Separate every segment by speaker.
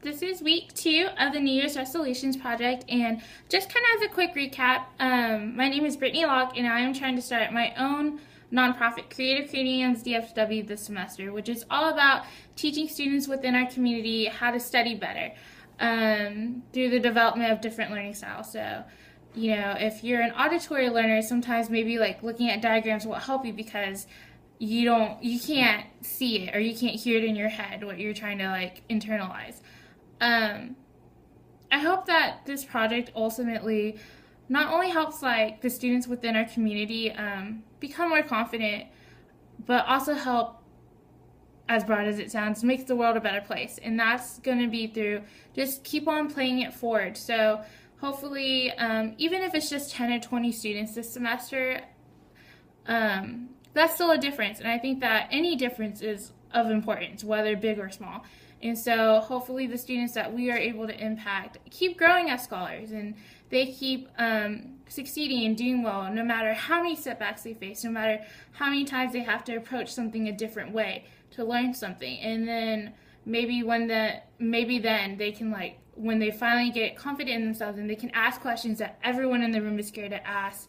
Speaker 1: This is week 2 of the New Year's Resolutions Project, and just kind of as a quick recap, my name is Brittany and I am trying to start my own nonprofit, Creative Canadians DFW, this semester, which is all about teaching students within our community how to study better through the development of different learning styles. So, you know, if you're an auditory learner, sometimes maybe like looking at diagrams will help you because you can't see it or you can't hear it in your head what you're trying to like internalize. I hope that this project ultimately not only helps like the students within our community become more confident, but also help, as broad as it sounds, makes the world a better place. And that's going to be through just keep on playing it forward. So hopefully, even if it's just 10 or 20 students this semester, that's still a difference. And I think that any difference is of importance, whether big or small. And so hopefully the students that we are able to impact keep growing as scholars and they keep succeeding and doing well no matter how many setbacks they face, no matter how many times they have to approach something a different way to learn something. And then maybe then they can, like, when they finally get confident in themselves and they can ask questions that everyone in the room is scared to ask,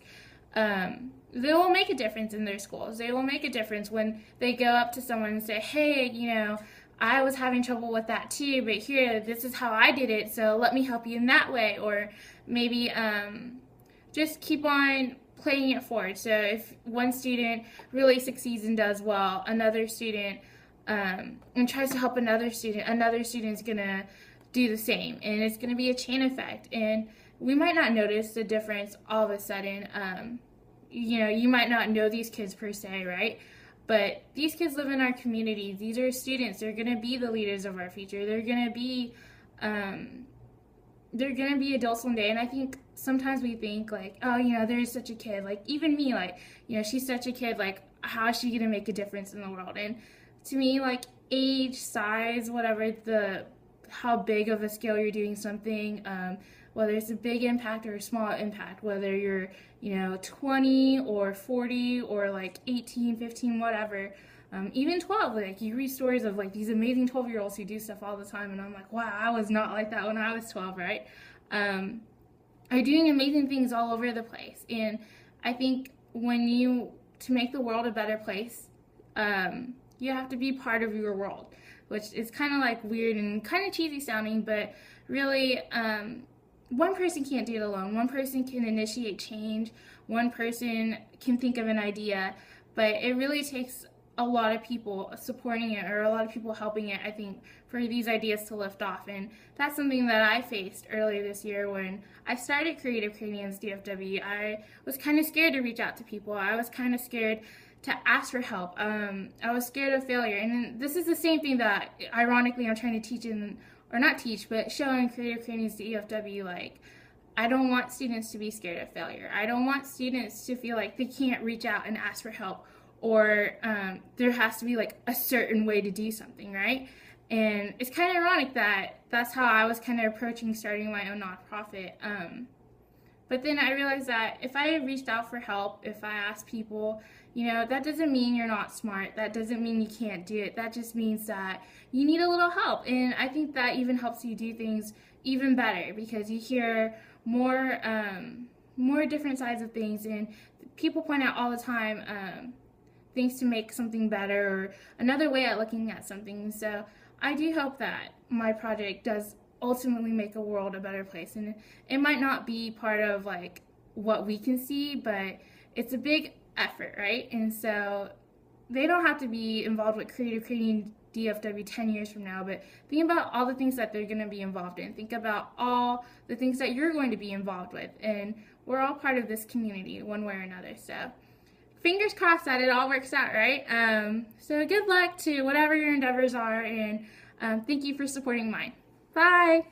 Speaker 1: they will make a difference in their schools. They will make a difference when they go up to someone and say, hey, you know, I was having trouble with that too, but here, this is how I did it, so let me help you in that way. Or maybe just keep on playing it forward. So if one student really succeeds and does well, another student and tries to help another student's going to do the same. And it's going to be a chain effect. And we might not notice the difference all of a sudden. You know, you might not know these kids per se, right? But these kids live in our community. These are students. They're going to be the leaders of our future. They're going to be adults one day. And I think sometimes we think like, oh, you know, there's such a kid. Like even me, like, you know, she's such a kid. Like, how is she going to make a difference in the world? And to me, like age, size, whatever, how big of a scale you're doing something, whether it's a big impact or a small impact, whether you're, you know, 20 or 40 or like 18, 15, whatever, even 12, like you read stories of like these amazing 12-year-olds who do stuff all the time, and I'm like, wow, I was not like that when I was 12, right? Are doing amazing things all over the place. And I think to make the world a better place, you have to be part of your world, which is kind of like weird and kind of cheesy sounding, but really, one person can't do it alone. One person can initiate change. One person can think of an idea, but it really takes a lot of people supporting it or a lot of people helping it, I think, for these ideas to lift off. And that's something that I faced earlier this year when I started Creative Canadians DFW. I was kind of scared to reach out to people. I was kind of scared to ask for help. I was scared of failure. And this is the same thing that, ironically, I'm trying to teach or not teach, but show in Creative Canadians DFW. Like, I don't want students to be scared of failure. I don't want students to feel like they can't reach out and ask for help, or there has to be like a certain way to do something, right? And it's kind of ironic that that's how I was kind of approaching starting my own nonprofit. But then I realized that if I reached out for help, if I asked people, you know, that doesn't mean you're not smart. That doesn't mean you can't do it. That just means that you need a little help. And I think that even helps you do things even better because you hear more different sides of things, and people point out all the time things to make something better or another way at looking at something. So I do hope that my project does ultimately make a world a better place. And it might not be part of like what we can see, but it's a big effort, right? And so they don't have to be involved with Creative Creating DFW 10 years from now, but think about all the things that they're going to be involved in. Think about all the things that you're going to be involved with. And we're all part of this community one way or another. So fingers crossed that it all works out, right? So good luck to whatever your endeavors are, and thank you for supporting mine. Bye!